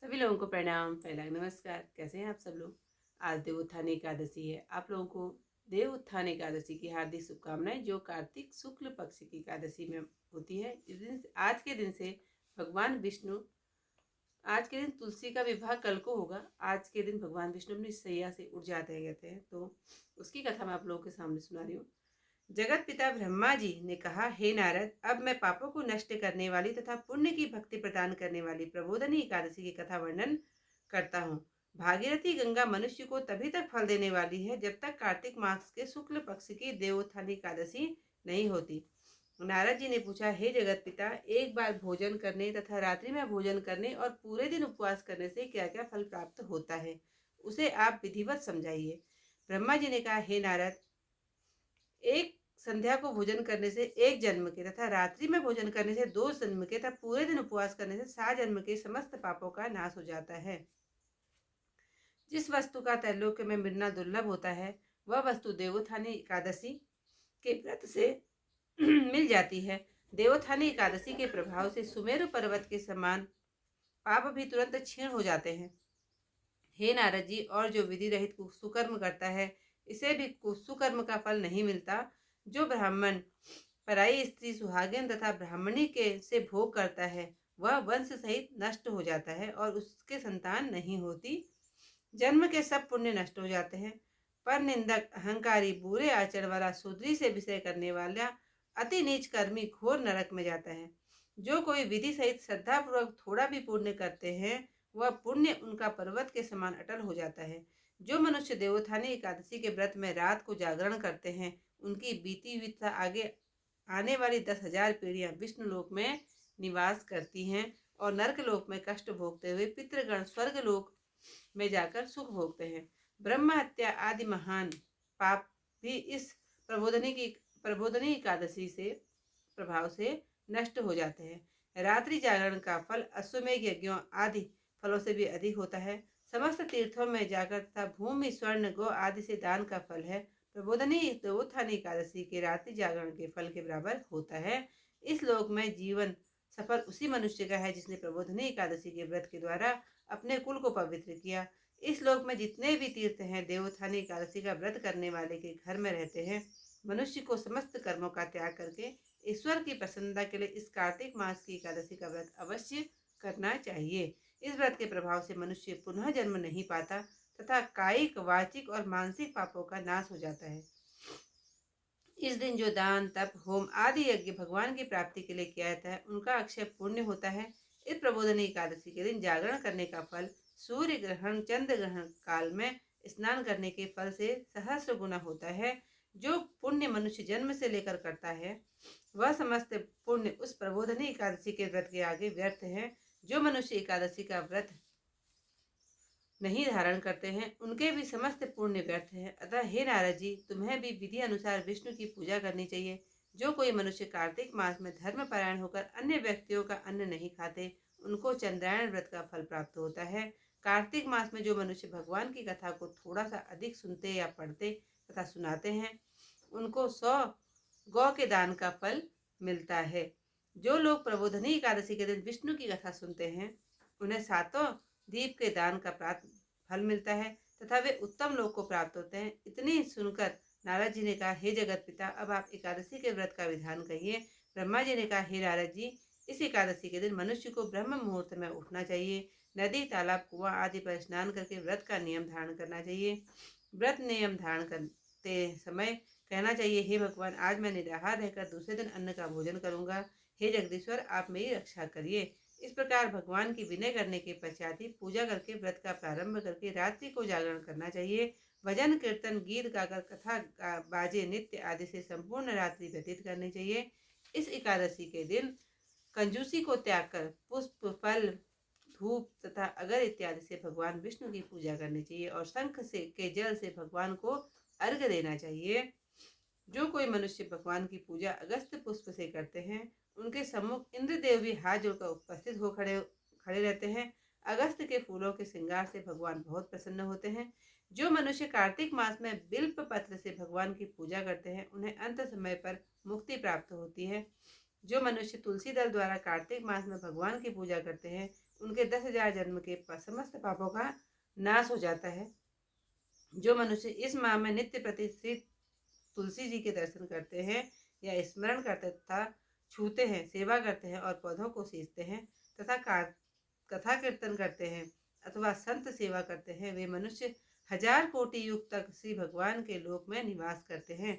सभी लोगों को प्रणाम, पहला नमस्कार। कैसे हैं आप सब लोग? आज देवोत्थान एकादशी है। आप लोगों को देवोत्थान एकादशी की हार्दिक शुभकामनाएं, जो कार्तिक शुक्ल पक्ष की एकादशी में होती है। इस दिन आज के दिन से भगवान विष्णु, आज के दिन तुलसी का विवाह कल को होगा। आज के दिन भगवान विष्णु अपनी सैया से उठ जाते हैं, कहते हैं। तो उसकी कथा मैं आप लोगों के सामने सुना रही हूँ। जगत पिता ब्रह्मा जी ने कहा, हे नारद, अब मैं पापों को नष्ट करने वाली तथा पुण्य की भक्ति प्रदान करने वाली प्रबोधनी एकादशी की कथा वर्णन करता हूँ। भागीरथी गंगा मनुष्य को तभी तक फल देने वाली है जब तक कार्तिक मास के शुक्ल पक्ष की देवोत्थानी एकादशी नहीं होती। नारद जी ने पूछा, हे जगत पिता, एक बार भोजन करने तथा रात्रि में भोजन करने और पूरे दिन उपवास करने से क्या क्या फल प्राप्त होता है, उसे आप विधिवत समझाइए। ब्रह्मा जी ने कहा, हे नारद, एक संध्या को भोजन करने से 1 जन्म के तथा रात्रि में भोजन करने से 2 जन्म के तथा पूरे दिन उपवास करने से 7 जन्म के समस्त पापों का नाश हो जाता है। जिस वस्तु का त्रैलोक्य में मिलना दुर्लभ होता है, वह वस्तु देवोत्थानी एकादशी के व्रत से मिल जाती है। देवोत्थानी एकादशी के प्रभाव से सुमेरु पर्वत के समान पाप भी तुरंत क्षीण हो जाते हैं। हे नारद जी, और जो विधि रहित सुकर्म करता है, इसे भी सुकर्म का फल नहीं मिलता। जो ब्राह्मण पराई स्त्री, सुहागिन तथा ब्राह्मणी के से भोग करता है, वह वंश सहित नष्ट हो जाता है और उसके संतान नहीं होती। जन्म के सब पुण्य नष्ट हो जाते हैं। पर निंदक, अहंकारी, बुरे आचरण वाला, शूद्री से विषय करने वाला, अति नीच कर्मी घोर नरक में जाता है। जो कोई विधि सहित श्रद्धा पूर्वक थोड़ा भी पुण्य करते हैं, वह पुण्य उनका पर्वत के समान अटल हो जाता है। जो मनुष्य देवोत्थानी एकादशी के व्रत में रात को जागरण करते हैं, उनकी बीती हुई तथा आगे आने वाली 10,000 पीढ़ियां विष्णु लोक में निवास करती हैं और नरक लोक में कष्ट भोगते हुए पितृगण स्वर्ग लोक में जाकर सुख भोगते हैं। ब्रह्म हत्या आदि महान पाप भी इस प्रबोधनी एकादशी से प्रभाव से नष्ट हो जाते हैं। रात्रि जागरण का फल अश्वमेघ यज्ञों आदि फलों से भी अधिक होता है। समस्त तीर्थों में जाकर तथा भूमि, स्वर्ण, गो आदि से दान का फल है। प्रबोधनी देवोत्थानी एकादशी के रात्रि जागरण के फल के बराबर होता है। इस लोक में जीवन सफल उसी मनुष्य का है जिसने प्रबोधनी एकादशी के व्रत के द्वारा अपने कुल को पवित्र किया। इस लोक में जितने भी तीर्थ हैं, देवोत्थानी एकादशी का व्रत करने वाले के घर में रहते हैं। मनुष्य को समस्त कर्मों का त्याग करके ईश्वर की प्रसन्नता के लिए इस कार्तिक मास की एकादशी का व्रत अवश्य करना चाहिए। इस व्रत के प्रभाव से मनुष्य पुनः जन्म नहीं पाता तथा कायिक, वाचिक और मानसिक पापों का नाश हो जाता है। इस दिन जो दान, तप, होम आदि यज्ञ भगवान की प्राप्ति के लिए किया जाता है, उनका अक्षय पुण्य होता है। इस प्रबोधनी एकादशी के दिन जागरण करने का फल सूर्य ग्रहण, चंद्र ग्रहण काल में स्नान करने के फल से सहस्र गुना होता है। जो पुण्य मनुष्य जन्म से लेकर करता है, वह समस्त पुण्य उस प्रबोधनी एकादशी के व्रत के आगे व्यर्थ है। जो मनुष्य एकादशी का व्रत नहीं धारण करते हैं, उनके भी समस्त पुण्य व्यर्थ है। अतः हे नारद जी, तुम्हें भी विधि अनुसार विष्णु की पूजा करनी चाहिए। जो कोई मनुष्य कार्तिक मास में धर्म परायण होकर अन्य व्यक्तियों का अन्न नहीं खाते, उनको चंद्रायण व्रत का फल प्राप्त होता है। कार्तिक मास में जो मनुष्य भगवान की कथा को थोड़ा सा अधिक सुनते या पढ़ते तथा सुनाते हैं, उनको 100 गौ के दान का फल मिलता है। जो लोग प्रबोधनी एकादशी के दिन विष्णु की कथा सुनते हैं, उन्हें 7 दीप के दान का प्राप्त फल मिलता है तथा वे उत्तम लोक को प्राप्त होते हैं। इतनी सुनकर नारद जी ने कहा, हे जगत पिता, अब आप एकादशी के व्रत का विधान कहिए। ब्रह्मा जी ने कहा, हे नारद जी, इस एकादशी के दिन मनुष्य को ब्रह्म मुहूर्त में उठना चाहिए। नदी, तालाब, कुआं आदि पर स्नान करके व्रत का नियम धारण करना चाहिए। व्रत नियम धारण करते समय कहना चाहिए, हे भगवान, आज मैं निराहार रहकर दूसरे दिन अन्न का भोजन करूंगा। हे जगदीश्वर, आप मेरी रक्षा करिए। इस प्रकार भगवान की विनय करने के पश्चात ही पूजा करके व्रत का प्रारंभ करके रात्रि को जागरण करना चाहिए। भजन, कीर्तन, गीत गाकर, कथा बाजे, नृत्य आदि से संपूर्ण रात्रि व्यतीत करनी चाहिए। इस एकादशी के दिन कंजूसी को त्याग कर पुष्प, फल, धूप तथा अगर इत्यादि से भगवान विष्णु की पूजा करनी चाहिए और शंख से के जल से भगवान को अर्घ्य देना चाहिए। जो कोई मनुष्य भगवान की पूजा अगस्त पुष्प से करते हैं, उनके सम्मुख इंद्रदेव भी हाथ जोड़कर उपस्थित हो खड़े खड़े रहते हैं। अगस्त के फूलों के श्रृंगार से भगवान बहुत प्रसन्न होते हैं। जो मनुष्य कार्तिक मास में बिल्व पत्र से भगवान की पूजा करते हैं, उन्हें अंत समय पर मुक्ति प्राप्त होती है। जो मनुष्य तुलसी दल द्वारा कार्तिक मास में भगवान की पूजा करते हैं, उनके 10,000 जन्म के समस्त पापों का नाश हो जाता है। जो मनुष्य इस माह में नित्य प्रति श्री तुलसी जी के दर्शन करते हैं या स्मरण करते तथा छूते हैं, सेवा करते हैं और पौधों को सींचते हैं तथा कथा कीर्तन करते हैं अथवा संत सेवा करते हैं, वे मनुष्य 1000 कोटि युग तक श्री भगवान के लोक में निवास करते हैं।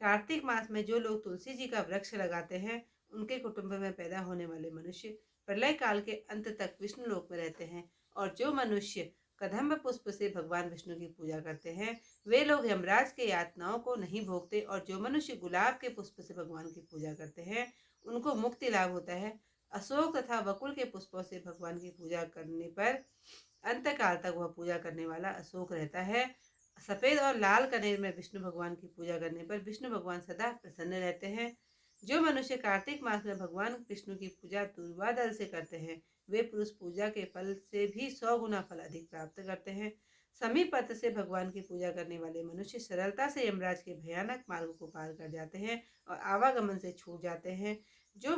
कार्तिक मास में जो लोग तुलसी जी का वृक्ष लगाते हैं, उनके कुटुंब में पैदा होने वाले मनुष्य प्रलय काल के अंत तक विष्णु लोक में रहते हैं। और जो मनुष्य कदम्ब पुष्प से भगवान विष्णु की पूजा करते हैं, वे लोग यमराज के यातनाओं को नहीं भोगते। और जो मनुष्य गुलाब के पुष्प से भगवान की पूजा करते हैं, उनको मुक्ति लाभ होता है। अशोक तथा बकुल के पुष्पों से भगवान की पूजा करने पर अंत काल तक वह पूजा करने वाला अशोक रहता है। सफेद और लाल कनेर में विष्णु भगवान की पूजा करने पर विष्णु भगवान सदा प्रसन्न रहते हैं। जो मनुष्य कार्तिक मास में भगवान विष्णु की पूजा तुलवादल से करते हैं, वे पुरुष पूजा के फल से भी 100 गुना फल अधिक प्राप्त करते हैं। समीपत्र से भगवान की पूजा करने वाले मनुष्य सरलता से यमराज के भयानक मार्ग को पार कर जाते हैं और आवागमन से छूट जाते हैं। जो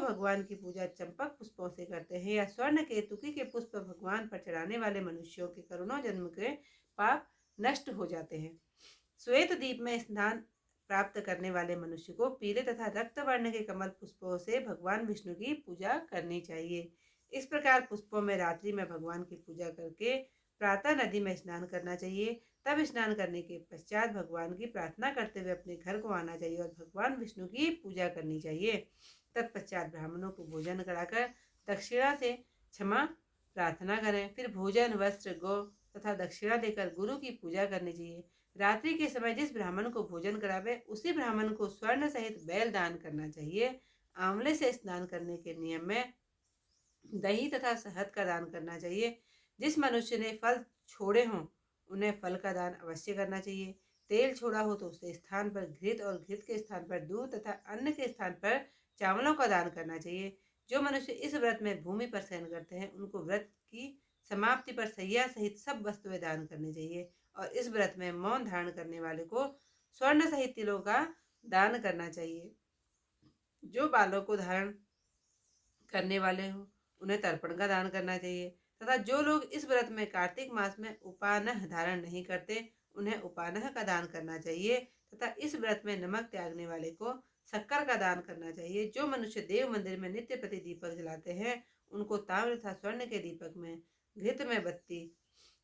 भगवान की पूजा चंपक पुष्पों से करते हैं या स्वर्ण केतुकी के पुष्प भगवान पर चढ़ाने वाले मनुष्यों के करोड़ों जन्म के पाप नष्ट हो जाते हैं। श्वेत दीप में स्नान प्राप्त करने वाले मनुष्य को पीले तथा रक्त वर्ण के कमल पुष्पों से भगवान विष्णु की पूजा करनी चाहिए। इस प्रकार पुष्पों में रात्रि में भगवान की पूजा करके प्रातः नदी में स्नान करना चाहिए। तब स्नान करने के पश्चात भगवान की प्रार्थना करते हुए अपने घर को आना चाहिए और भगवान विष्णु की पूजा करनी चाहिए। तत्पश्चात ब्राह्मणों को भोजन कराकर दक्षिणा से क्षमा प्रार्थना करें। फिर भोजन, वस्त्र, गौ तथा दक्षिणा देकर गुरु की पूजा करनी चाहिए। रात्रि के समय जिस ब्राह्मण को भोजन करावे, उसी ब्राह्मण को स्वर्ण सहित बैल दान करना चाहिए। आंवले से स्नान करने के नियम में दही तथा शहद का दान करना चाहिए। जिस मनुष्य ने फल छोड़े हों, उन्हें फल का दान अवश्य करना चाहिए। तेल छोड़ा हो तो उसके स्थान पर घृत और घृत के स्थान पर दूध तथा अन्न के स्थान पर चावलों का दान करना चाहिए। जो मनुष्य इस व्रत में भूमि पर शयन करते हैं, उनको व्रत की समाप्ति पर सैया सहित सब वस्तुएं दान करनी चाहिए। और इस व्रत में मौन धारण करने वाले को स्वर्ण सहित तिलों का दान करना चाहिए। जो बालों को धारण करने वाले हों, उन्हें तर्पण का दान करना चाहिए। तथा जो लोग इस व्रत में कार्तिक मास में उपानह धारण नहीं करते, उन्हें उपानह का दान करना चाहिए। तथा इस व्रत में नमक त्यागने वाले को शक्कर का दान करना चाहिए। जो मनुष्य देव मंदिर में नित्य प्रति दीपक जलाते हैं, उनको ताम्र तथा स्वर्ण के दीपक में घृत में बत्ती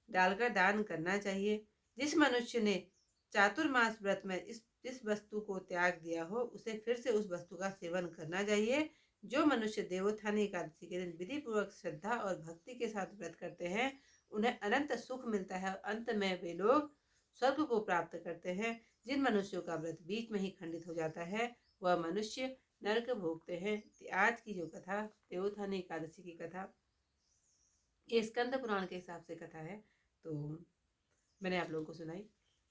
डालकर दान करना चाहिए। जिस मनुष्य ने चातुर्मास व्रत में जिस वस्तु को त्याग दिया हो, उसे फिर से उस वस्तु का सेवन करना चाहिए। जो मनुष्य देवोत्थानी एकादशी के दिन विधि पूर्वक श्रद्धा और भक्ति के साथ व्रत करते हैं, उन्हें अनंत सुख मिलता है और अंत में वे लोग स्वर्ग को प्राप्त करते हैं। जिन मनुष्यों का व्रत बीच में ही खंडित हो जाता है, वह मनुष्य नरक भोगते हैं। आज की जो कथा, देवोत्थानी एकादशी की कथा, ये स्कंद पुराण के हिसाब से कथा है, तो मैंने आप लोगों को सुनाई।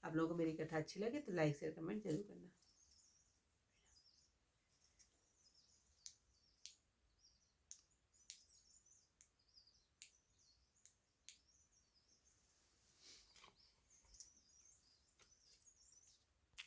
आप लोगों को मेरी कथा अच्छी लगे तो लाइक शेयर कमेंट जरूर करना।